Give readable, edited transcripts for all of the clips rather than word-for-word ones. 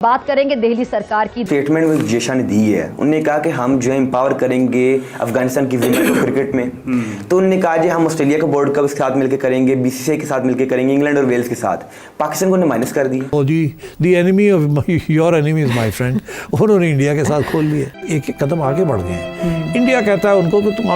बात करेंगे दिल्ली सरकार की। स्टेटमेंट में जेशा ने दी है, उन्होंने कहा कि हम जो है एम्पावर करेंगे अफगानिस्तान की विमेन को क्रिकेट में। तो उन्होंने कहा जी हम ऑस्ट्रेलिया का वर्ल्ड कप के साथ मिलकर करेंगे, बीसीसीआई के साथ मिलकर करेंगे, इंग्लैंड और वेल्स के साथ। पाकिस्तान को उन्होंने माइनस कर दिया। Modi the enemy of your enemy is my friend, उन्होंने इंडिया के साथ खोल लिए। एक एक कदम आगे बढ़ गए। इंडिया कहता है उनको कि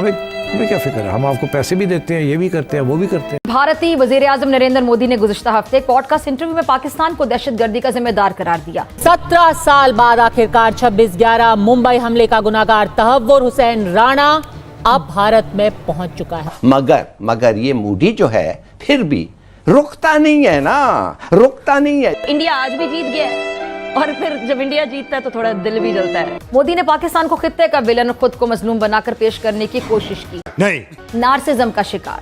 हमें क्या फिक्र है, हम आपको पैसे भी देते हैं, ये भी करते हैं, वो भी करते हैं। भारतीय वजीर आजम नरेंद्र मोदी ने गुज़िश्ता हफ्ते एक पॉडकास्ट इंटरव्यू में पाकिस्तान को दहशतगर्दी का जिम्मेदार करार दिया। 17 साल बाद आखिरकार 26/11 मुंबई हमले का गुनाहगार तहव्वुर हुसैन राणा अब भारत में पहुंच चुका है। मगर ये मूडी जो है फिर भी रुकता नहीं है ना, रुकता नहीं है। इंडिया आज भी जीत गया है और फिर जब इंडिया जीतता है तो थोड़ा दिल भी जलता है। मोदी ने पाकिस्तान को खित्ते का विलन और खुद को मजलूम बनाकर पेश करने की कोशिश की। नहीं, नार्सिज्म का शिकार।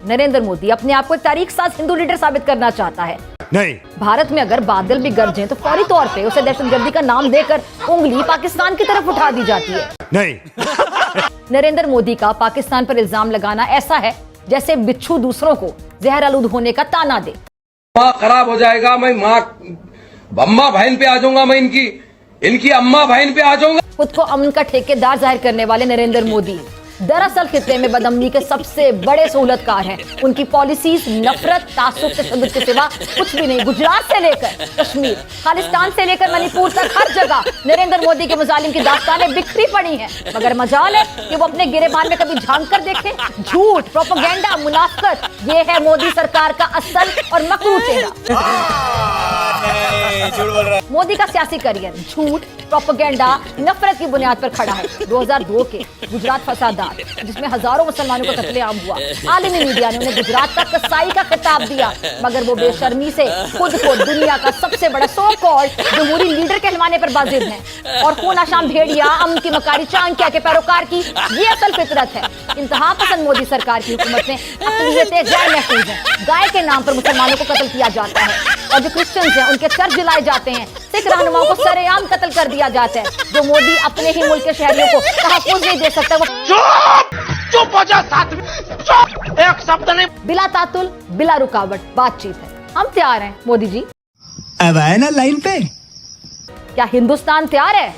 नरेंद्र मोदी अपने आप को एक तारीख साज हिंदू लीडर साबित करना चाहता है। नहीं, भारत में अगर बादल भी गरजें तो फौरी तौर पे उसे दहशतगर्दी का नाम देकर उंगली पाकिस्तान की तरफ उठा दी जाती है। नहीं। नरेंद्र मोदी का पाकिस्तान पर इल्जाम लगाना ऐसा है जैसे बिच्छू दूसरों को जहर आलूद होने का ताना दे। माँ खराब हो जाएगा, मैं माँ अम्मा बहन पे आ जाऊंगा, मैं इनकी अम्मा बहन पे आ जाऊंगा। खुद को अमन का ठेकेदार जाहिर करने वाले नरेंद्र मोदी दरअसल खित्ते में बदअमनी के सबसे बड़े सहूलतकार हैं। उनकी पॉलिसीज नफरत, तासुब, तशद्दुद के सिवा कुछ भी नहीं। गुजरात से लेकर कश्मीर, खालिस्तान से लेकर मणिपुर तक हर जगह नरेंद्र मोदी के मुजालिम की दास्तानें बिखरी पड़ी हैं। मगर मजाल है कि वो अपने गिरेबान में कभी झांक कर देखे। झूठ, प्रोपेगेंडा, मुनाफिकत, ये है मोदी सरकार का असल और मकरू चेहरा। मोदी का सियासी करियर झूठ, प्रोपेगेंडा, नफरत की बुनियाद पर खड़ा है। 2002 के गुजरात फसादात जिसमें हजारों मुसलमानों का कत्लेआम हुआ, आलमी मीडिया ने उन्हें गुजरात का कसाई का खिताब दिया। मगर वो बेशर्मी से खुद को दुनिया का सबसे बड़ा सो कॉल्ड जमहूरी लीडर कहलवाने पर बाजिद हैं। और खून आशाम भेड़िया, अमन की मकारी चाणक्य के पैरोकार की ये असल फितरत है। इंतहा पसंद मोदी सरकार की हुकूमत में अक़लियतें गैर महफूज हैं। गाय के नाम पर मुसलमानों को कत्ल किया जाता है और जो क्रिश्चियंस हैं उनके चर्च जलाए जाते हैं। सिख रहनुमाओं को सरेआम कत्ल कर दिया जाता है। जो मोदी अपने ही मुल्क के शहरियों को तहफ़्फ़ुज़ नहीं दे सकता वो चुप हो जा, साथ में चुप, एक शब्द नहीं। बिला तातुल, बिला रुकावट बातचीत है। हम तैयार हैं मोदी जी। अब आए ना लाइन पे। क्या हिंदुस्तान तैयार है?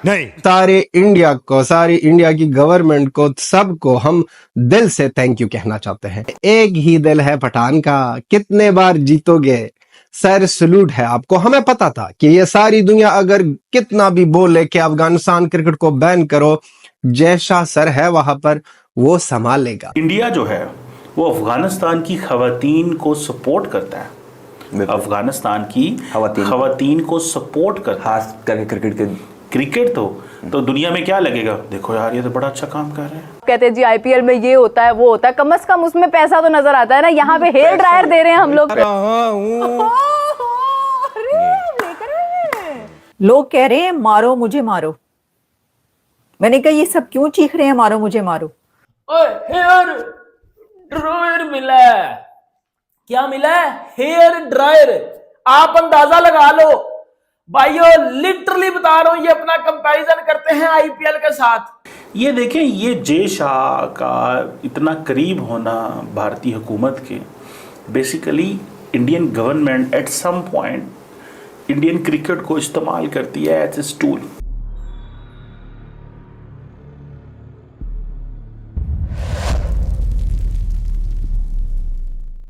नहीं। सारे इंडिया को, सारी इंडिया की गवर्नमेंट को, सबको हम दिल से थैंक यू कहना चाहते हैं। एक ही दिल है पठान का, कितने बार जीतोगे सर, सलूट है आपको। हमें पता था कि ये सारी दुनिया अगर कितना भी बोले कि अफगानिस्तान क्रिकेट को बैन करो, जैसा सर है वहां पर वो संभाल लेगा। इंडिया जो है वो अफगानिस्तान की खवातीन को सपोर्ट करता है। अफगानिस्तान की खवातीन को सपोर्ट करता है, खास करके क्रिकेट तो दुनिया में क्या लगेगा, देखो यार ये तो बड़ा अच्छा काम कर रहे हैं। कहते हैं जी आईपीएल में ये होता है वो होता है, कम से कम उसमें पैसा तो नजर आता है ना। यहाँ पे हेयर ड्रायर दे रहे हैं हम लोग। लोग कह रहे हैं मारो मुझे मारो। मैंने कहा ये सब क्यों चीख रहे हैं मारो मुझे मारो। हेयर ड्रायर मिला है। क्या मिला है? Hair dryer. आप अंदाजा लगा लो भाइयों, लिटरली बता रहा हूं, ये अपना कंपैरिजन करते हैं आईपीएल के साथ। ये देखें, ये जय शाह का इतना करीब होना भारतीय हुकूमत के, basically Indian government at some point Indian cricket को इस्तेमाल करती है एज ए टूल।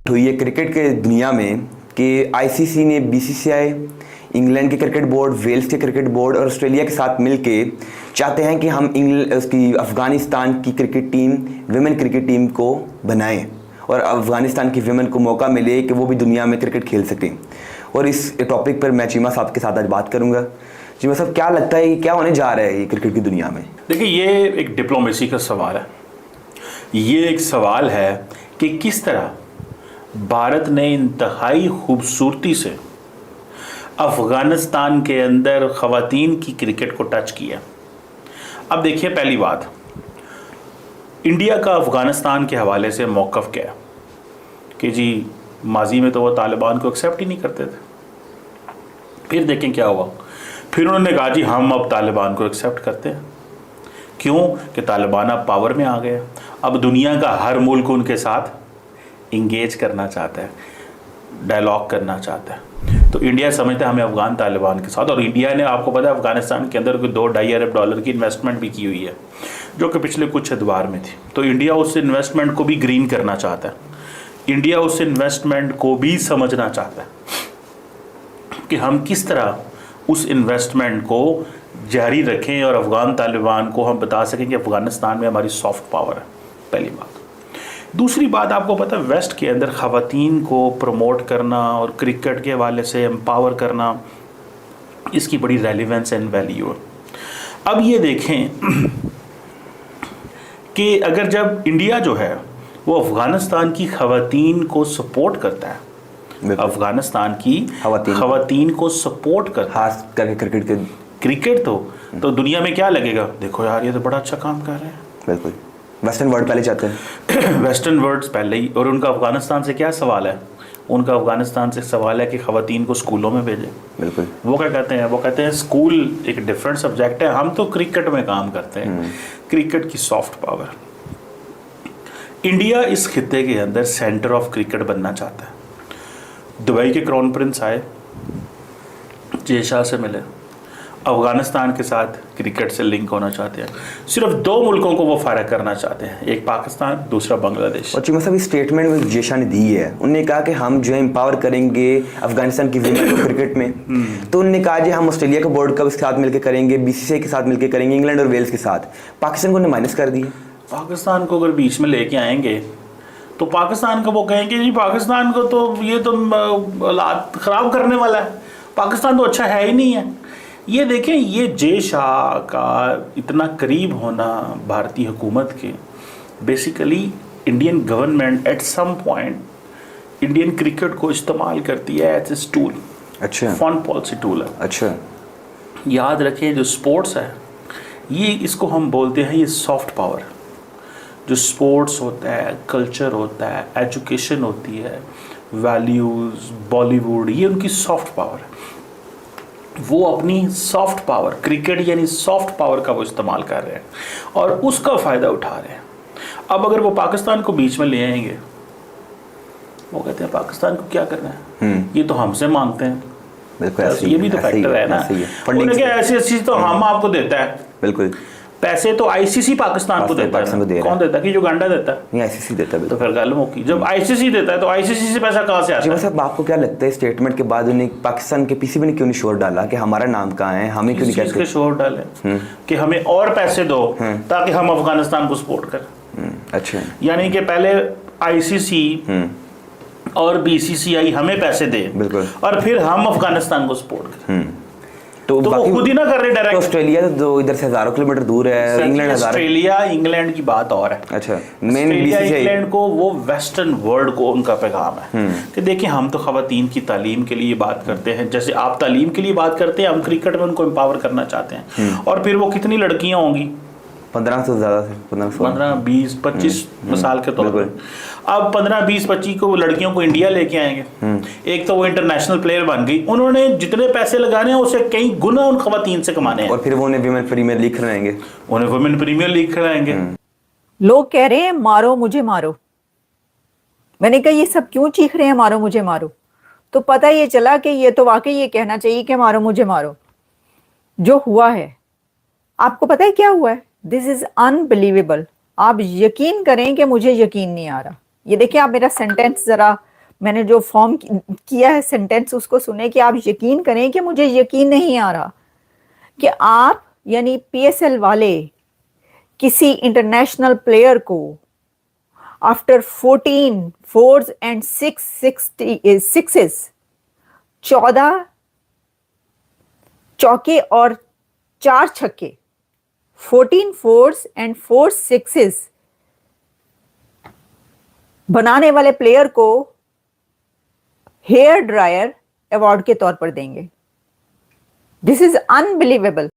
तो ये क्रिकेट के दुनिया में कि आईसीसी ने बीसीसीआई, इंग्लैंड के क्रिकेट बोर्ड, वेल्स के क्रिकेट बोर्ड और ऑस्ट्रेलिया के साथ मिलके चाहते हैं कि हम उसकी अफगानिस्तान की cricket team, women cricket team को बनाएं और अफगानिस्तान की विमेन को मौका मिले कि वो भी दुनिया में क्रिकेट खेल सकें। और इस टॉपिक पर मैं चीमा साहब के साथ आज बात करूंगा। चीमा साहब, क्या लगता है क्या होने जा रहा है ये क्रिकेट की दुनिया में? देखिए, ये एक डिप्लोमेसी का सवाल है। ये एक सवाल है कि किस तरह भारत ने इंतहाई खूबसूरती से अफगानिस्तान के अंदर ख़वातीन की क्रिकेट को टच किया। अब देखिए, पहली बात, इंडिया का अफगानिस्तान के हवाले से मौक़िफ़ क्या है कि जी माजी में तो वो तालिबान को एक्सेप्ट ही नहीं करते थे। फिर देखें क्या हुआ, फिर उन्होंने कहा जी हम अब तालिबान को एक्सेप्ट करते हैं। क्यों? कि तालिबान अब पावर में आ गए। अब दुनिया का हर मुल्क उनके साथ इंगेज करना चाहता है। डायलॉग करना चाहता है। तो इंडिया समझता है हमें अफगान तालिबान के साथ, और इंडिया ने आपको पता है अफगानिस्तान के अंदर कोई $2-2.5 अरब की इन्वेस्टमेंट भी की हुई है, जो कि पिछले कुछ अदवार में थी। तो इंडिया उस इन्वेस्टमेंट को भी ग्रीन करना चाहता है, इंडिया उस इन्वेस्टमेंट को भी समझना चाहता है कि हम किस तरह उस इन्वेस्टमेंट को जारी रखें और अफगान तालिबान को हम बता सकें कि अफगानिस्तान में हमारी सॉफ्ट पावर है। पहली बात। दूसरी बात, आपको पता है वेस्ट के अंदर ख़वातीन को प्रमोट करना और क्रिकेट के हवाले से एम्पावर करना, इसकी बड़ी रेलिवेंस एंड वैल्यू है। अब ये देखें कि अगर जब इंडिया जो है वो अफगानिस्तान की ख़वातीन को सपोर्ट करता है, अफगानिस्तान की ख़वातीन को सपोर्ट करता है, खास करके क्रिकेट तो दुनिया में क्या लगेगा, देखो यार ये तो बड़ा अच्छा काम कर रहे हैं। बिल्कुल, वेस्टर्न वर्ल्ड पहले चाहते हैं वेस्टर्न वर्ल्ड पहले ही। और उनका अफगानिस्तान से क्या सवाल है, उनका अफगानिस्तान से सवाल है कि ख़वातीन को स्कूलों में भेजें। बिल्कुल, वो क्या कहते हैं, वो कहते हैं स्कूल एक डिफरेंट सब्जेक्ट है, हम तो क्रिकेट में काम करते हैं, क्रिकेट की सॉफ्ट पावर। इंडिया इस खित्ते के अंदर सेंटर ऑफ क्रिकेट बनना चाहता है। दुबई के क्राउन प्रिंस आए, जय शाह से मिले, अफगानिस्तान के साथ क्रिकेट से लिंक होना चाहते हैं। सिर्फ 2 मुल्कों को वो फारग करना चाहते हैं, एक पाकिस्तान, दूसरा बांग्लादेश। और चूंकि सब स्टेटमेंट में जय शाह ने दी है, उन्होंने कहा कि हम जो है एम्पावर करेंगे अफगानिस्तान की विमेन को क्रिकेट में। तो उन्होंने कहा जी हम ऑस्ट्रेलिया का वर्ल्ड कप के साथ मिलकर करेंगे, बीसीसीआई के साथ मिलकर करेंगे, इंग्लैंड और वेल्स के साथ। पाकिस्तान को उन्होंने माइनस कर दिया। पाकिस्तान को अगर बीच में लेके आएंगे तो पाकिस्तान का वो कहेंगे जी पाकिस्तान को तो ये तो हालात ख़राब करने वाला है, पाकिस्तान तो अच्छा है ही नहीं है। ये देखें, ये जय शाह का इतना करीब होना भारतीय हुकूमत के, basically Indian government at some point Indian cricket को इस्तेमाल करती है एज ए टूल। अच्छा, फॉरेन पॉलिसी टूल है। अच्छा, याद रखें जो स्पोर्ट्स है ये, इसको हम बोलते हैं ये सॉफ्ट पावर। जो स्पोर्ट्स होता है, कल्चर होता है, एजुकेशन होती है, वैल्यूज़, बॉलीवुड, ये उनकी सॉफ्ट पावर है। वो अपनी सॉफ्ट पावर, क्रिकेट यानी सॉफ्ट पावर का वो इस्तेमाल कर रहे हैं और उसका फ़ायदा उठा रहे हैं। अब अगर वो पाकिस्तान को बीच में ले आएंगे, वो कहते हैं पाकिस्तान को क्या करना है, ये तो हमसे मांगते हैं। बिल्कुल, ये भी तो फैक्टर है ना, ऐसी चीज़ तो हम आपको देता है। बिल्कुल, पैसे तो आईसीसी पाकिस्तान को देता है, कौन देता है कि युगांडा देता है? नहीं, आईसीसी देता है। तो फिर गल मुकी, जब आईसीसी देता है तो आईसीसी से पैसा कहाँ से आता है? साहब आपको क्या लगता है स्टेटमेंट के बाद उन्हें पाकिस्तान के पीसीबी ने क्यों नहीं शोर डाला कि हमारा नाम कहाँ है, हमें क्यों नहीं कहते शोर डाले कि हमें और पैसे दो ताकि हम अफगानिस्तान को सपोर्ट करें। अच्छा, यानी कि पहले आईसीसी और बीसीसीआई हमें पैसे दे, बिल्कुल, और फिर हम अफगानिस्तान को सपोर्ट करें। तो वो खुद ही ना कर रहे डायरेक्ट। तो ऑस्ट्रेलिया तो इधर से 1000 किलोमीटर दूर है, इंग्लैंड ऑस्ट्रेलिया इंग्लैंड की बात और है। अच्छा, मेन इंग्लैंड को वो वेस्टर्न वर्ल्ड को उनका पैगाम है कि देखिए हम तो ख़वातीन की तालीम के लिए बात करते हैं, जैसे आप तालीम के लिए बात करते हैं, हम क्रिकेट में उनको एम्पावर करना चाहते हैं। और फिर वो कितनी लड़कियां होंगी, 15 से ज़्यादा, 15, 20, 25 मिसाल के तौर पर। अब 15, 20, 25 को लड़कियों को इंडिया लेके आएंगे। एक तो वो इंटरनेशनल प्लेयर बन गई, उन्होंने जितने पैसे लगाने हैं उससे कई गुना उन खवातीन से कमाने हैं। और फिर वो उन्हें विमेन प्रीमियर लीग खिलाएंगे, उन्हें वुमेन प्रीमियर लीग खिलाएंगे। लोग कह रहे हैं मारो मुझे मारो। मैंने कहा ये सब क्यों चीख रहे हैं मारो मुझे मारो। तो पता ये चला कि ये तो वाकई ये कहना चाहिए कि मारो मुझे मारो। जो हुआ है, आपको पता है क्या हुआ है? This is unbelievable. आप यकीन करें कि मुझे यकीन नहीं आ रहा। ये देखिए, आप मेरा सेंटेंस जरा, मैंने जो फॉर्म किया है सेंटेंस, उसको सुने कि आप यकीन करें कि मुझे यकीन नहीं आ रहा कि आप यानी पीएसएल वाले किसी इंटरनेशनल प्लेयर को आफ्टर 14 4s and 6 sixes, 14 चौके और 4 छक्के, 14 4s and 4 sixes बनाने वाले प्लेयर को हेयर ड्रायर अवार्ड के तौर पर देंगे। This is unbelievable.